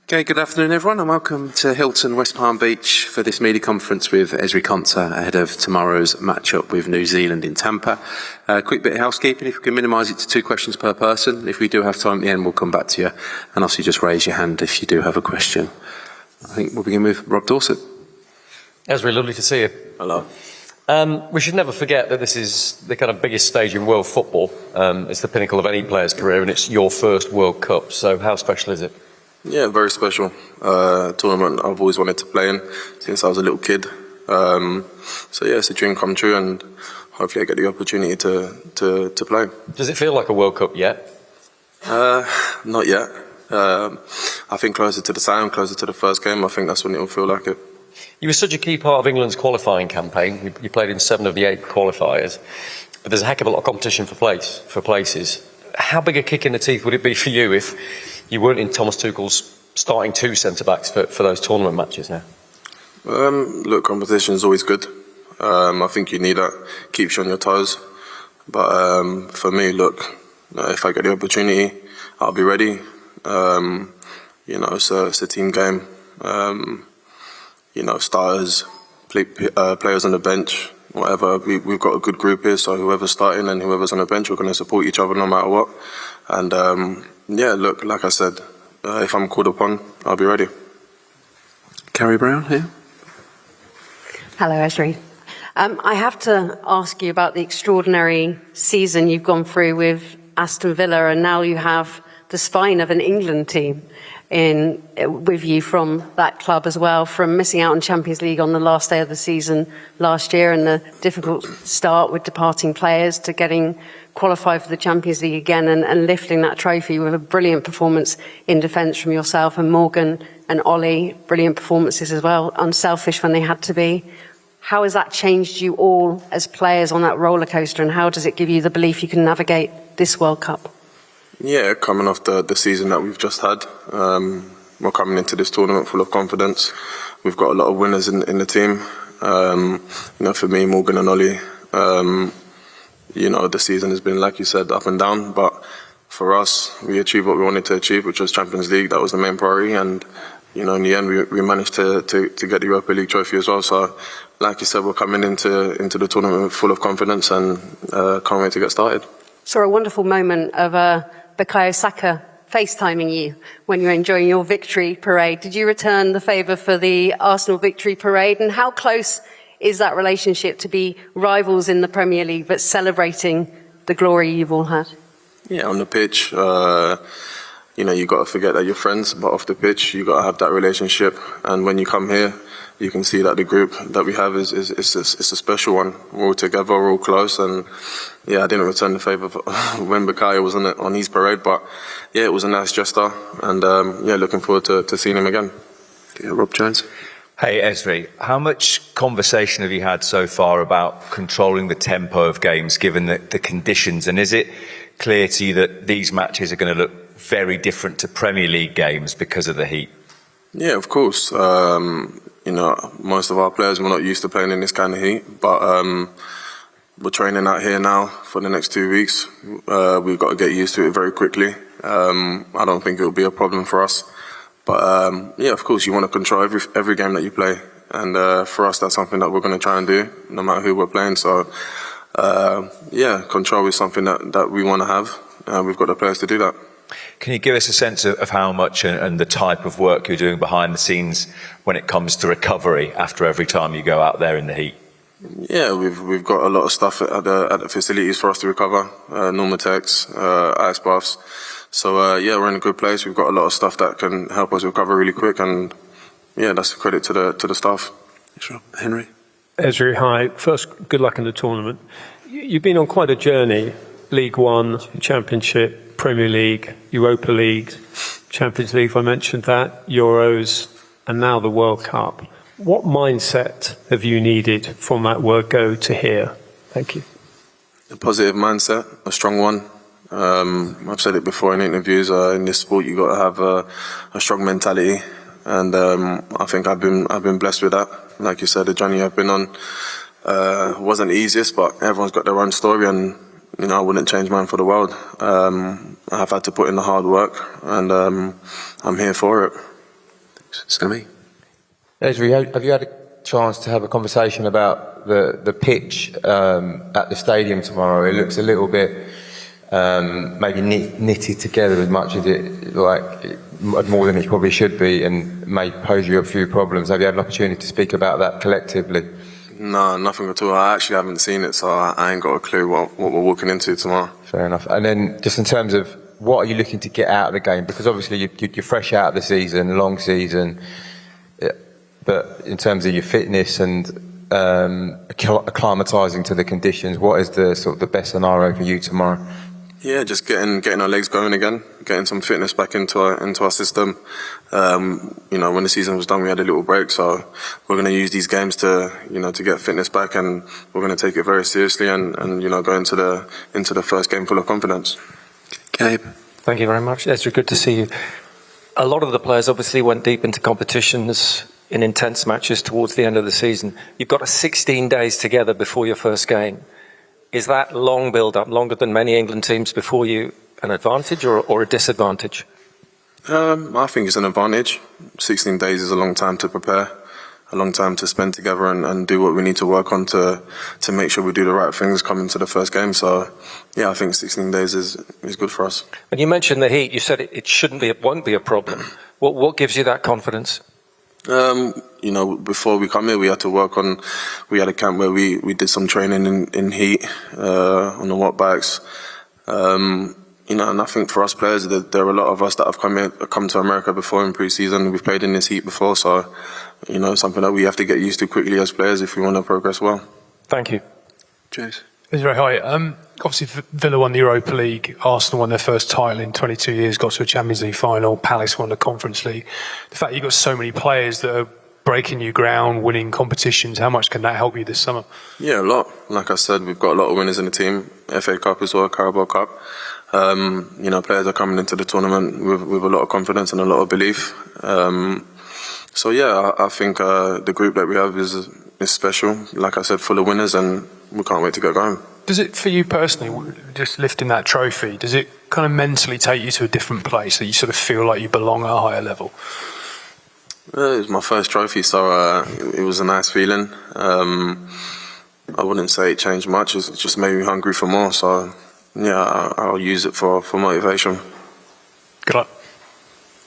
Okay, good afternoon everyone and welcome to Hilton, West Palm Beach for this media conference with Ezri Konsa ahead of tomorrow's matchup with New Zealand in Tampa. Quick bit of housekeeping, if we can minimise it to 2 questions per person. If we do have time at the end, we'll come back to you. And obviously just raise your hand if you do have a question. I think we'll begin with Rob Dorset. Ezri, lovely to see you. Hello. We should never forget that this is the kind of biggest stage in world football. It's the pinnacle of any player's career and it's your first World Cup. So how special is it? Yeah, very special. Tournament I've always wanted to play in since I was a little kid. So yeah, it's a dream come true and hopefully I get the opportunity to play. Does it feel like a World Cup yet? Not yet. I think closer to the time, closer to the first game, I think that's when it will feel like it. You were such a key part of England's qualifying campaign. You played in 7 of the 8 qualifiers. But there's a heck of a lot of competition for places. How big a kick in the teeth would it be for you if you weren't in Thomas Tuchel's starting 2 centre-backs for those tournament matches now? Look, competition is always good. I think you need that. Keeps you on your toes. But for me, look, if I get the opportunity, I'll be ready. It's a team game. Starters, players on the bench, whatever. We've got a good group here, so whoever's starting and whoever's on the bench, we're going to support each other no matter what. And look, like I said, if I'm called upon, I'll be ready. Carrie Brown here. Hello, Ezri. I have to ask you about the extraordinary season you've gone through with Aston Villa, and now you have the spine of an England team with you from that club as well, from missing out on Champions League on the last day of the season last year and the difficult start with departing players to getting qualified for the Champions League again and lifting that trophy with a brilliant performance in defence from yourself and Morgan and Ollie, brilliant performances as well, unselfish when they had to be. How has that changed you all as players on that roller coaster, and how does it give you the belief you can navigate this World Cup? Yeah, coming off the season that we've just had, we're coming into this tournament full of confidence. We've got a lot of winners in the team. For me, Morgan and Ollie, the season has been, like you said, up and down. But for us, we achieved what we wanted to achieve, which was Champions League. That was the main priority. And, in the end, we managed to get the Europa League trophy as well. So, like you said, we're coming into the tournament full of confidence and can't wait to get started. Saw a wonderful moment of Bukayo Saka FaceTiming you when you were enjoying your victory parade. Did you return the favour for the Arsenal victory parade? And how close is that relationship to be rivals in the Premier League but celebrating the glory you've all had? Yeah, on the pitch, you got to forget that you're friends, but off the pitch, you got to have that relationship. And when you come here, you can see that the group that we have is a special one. We're all together, we're all close, and I didn't return the favour when Bukayo was on his parade, but it was a nice gesture, and looking forward to seeing him again. Yeah, Rob Jones. Hey Ezri, how much conversation have you had so far about controlling the tempo of games given the conditions, and is it clear to you that these matches are going to look very different to Premier League games because of the heat? Yeah, of course. Most of our players were not used to playing in this kind of heat, but we're training out here now for the next 2 weeks. We've got to get used to it very quickly. I don't think it will be a problem for us. But of course, you want to control every game that you play. And for us, that's something that we're going to try and do, no matter who we're playing. So, control is something that we want to have. We've got the players to do that. Can you give us a sense of how much and the type of work you're doing behind the scenes when it comes to recovery after every time you go out there in the heat? Yeah, we've got a lot of stuff at the facilities for us to recover, Normatex, ice baths. So we're in a good place. We've got a lot of stuff that can help us recover really quick, and that's a credit to the staff. Sure. Henry. Ezri, hi. First, good luck in the tournament. You've been on quite a journey. League One, Championship, Premier League, Europa League, Champions League, if I mentioned that, Euros, and now the World Cup. What mindset have you needed from that word go to here? Thank you. A positive mindset, a strong one. I've said it before in interviews, in this sport you've got to have a strong mentality, and I think I've been blessed with that. Like you said, the journey I've been on wasn't the easiest, but everyone's got their own story, and I wouldn't change mine for the world. I have had to put in the hard work, and I'm here for it. Sammy? Ezri, have you had a chance to have a conversation about the pitch at the stadium tomorrow? It looks a little bit maybe knitted together as much as it, like, more than it probably should be, and may pose you a few problems. Have you had an opportunity to speak about that collectively? No, nothing at all. I actually haven't seen it, so I ain't got a clue what we're walking into tomorrow. Fair enough. And then just in terms of what are you looking to get out of the game? Because obviously you're fresh out of the season, long season, but in terms of your fitness and acclimatising to the conditions, what is the sort of the best scenario for you tomorrow? Yeah, just getting our legs going again, getting some fitness back into our system. You know, when the season was done, we had a little break, so we're going to use these games to get fitness back, and we're going to take it very seriously, and go into the first game full of confidence. Gabe? Thank you very much. Ezri, good to see you. A lot of the players obviously went deep into competitions in intense matches towards the end of the season. You've got 16 days together before your first game. Is that long build-up, longer than many England teams before you, an advantage or a disadvantage? I think it's an advantage. 16 days is a long time to prepare, a long time to spend together and do what we need to work on to make sure we do the right things coming to the first game. So, yeah, I think 16 days is good for us. When you mentioned the heat, you said it won't be a problem. What gives you that confidence? Before we come here, we had a camp where we did some training in heat, on the watt bikes. And I think for us players, there are a lot of us that have come to America before in pre-season. We've played in this heat before, so, something that we have to get used to quickly as players if we want to progress well. Thank you. James? Ezri, hi. Obviously, Villa won the Europa League. Arsenal won their first title in 22 years, got to a Champions League final. Palace won the Conference League. The fact you've got so many players that are breaking new ground, winning competitions, how much can that help you this summer? Yeah, a lot. Like I said, we've got a lot of winners in the team. FA Cup as well, Carabao Cup. Players are coming into the tournament with a lot of confidence and a lot of belief. So yeah, I think the group that we have is special. Like I said, full of winners, and we can't wait to get going. Does it, for you personally, just lifting that trophy, does it kind of mentally take you to a different place, that you sort of feel like you belong at a higher level? It was my first trophy, so it was a nice feeling. I wouldn't say it changed much. It just made me hungry for more. So yeah, I'll use it for motivation. Good luck.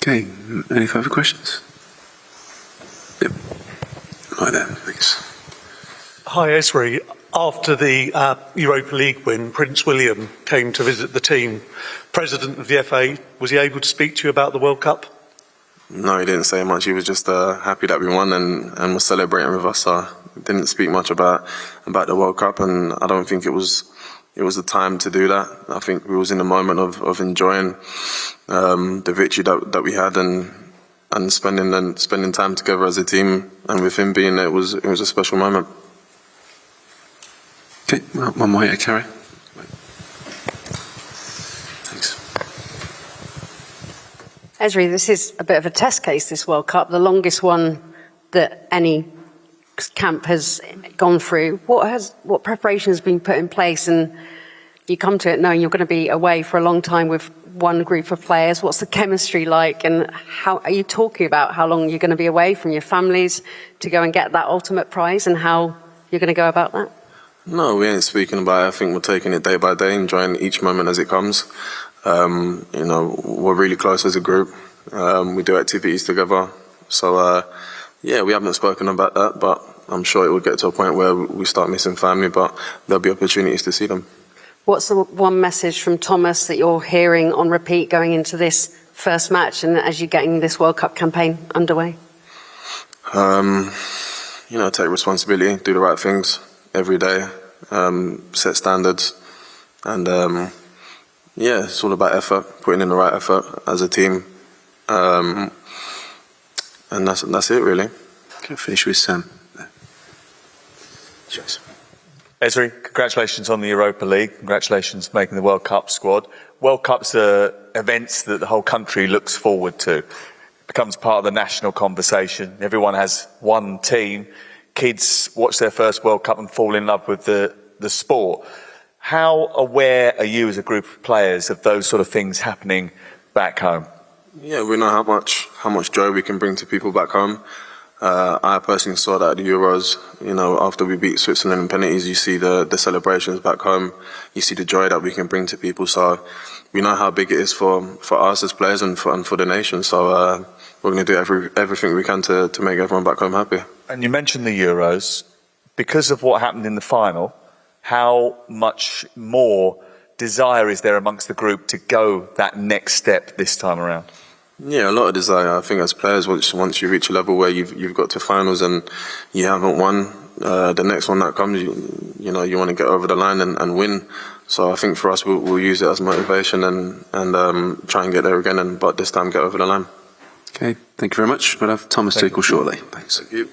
Okay, any further questions? Yep. Right there, thanks. Hi, Ezri. After the Europa League win, Prince William came to visit the team. President of the FA, was he able to speak to you about the World Cup? No, he didn't say much. He was just happy that we won and was celebrating with us. So he didn't speak much about the World Cup, and I don't think it was the time to do that. I think we was in the moment of enjoying the victory that we had and spending time together as a team. And with him being there, it was a special moment. Okay, one more here, Carrie. Thanks. Ezri, this is a bit of a test case, this World Cup, the longest one that any camp has gone through. What preparation has been put in place, and you come to it knowing you're going to be away for a long time with one group of players? What's the chemistry like, and how are you talking about how long you're going to be away from your families to go and get that ultimate prize, and how you're going to go about that? No, we ain't speaking about it. I think we're taking it day by day, enjoying each moment as it comes. We're really close as a group. We do activities together. So, yeah, we haven't spoken about that, but I'm sure it will get to a point where we start missing family, but there'll be opportunities to see them. What's the one message from Thomas that you're hearing on repeat going into this first match and as you're getting this World Cup campaign underway? Take responsibility, do the right things every day, set standards, and it's all about effort, putting in the right effort as a team, and that's it really. Can I finish with Sam? Cheers. Ezri, congratulations on the Europa League. Congratulations for making the World Cup squad. World Cups are events that the whole country looks forward to. It becomes part of the national conversation. Everyone has one team. Kids watch their first World Cup and fall in love with the sport. How aware are you as a group of players of those sort of things happening back home? Yeah, we know how much joy we can bring to people back home. I personally saw that at the Euros. You know, after we beat Switzerland in penalties, you see the celebrations back home. You see the joy that we can bring to people. So we know how big it is for us as players and for the nation. So we're going to do everything we can to make everyone back home happy. And you mentioned the Euros. Because of what happened in the final, how much more desire is there amongst the group to go that next step this time around? Yeah, a lot of desire. I think as players, once you reach a level where you've got to finals and you haven't won, the next one that comes, you know, you want to get over the line and win. So I think for us, we'll use it as motivation and try and get there again, but this time get over the line. Okay, thank you very much. We'll have Thomas Tuchel shortly. Thanks. Thank you.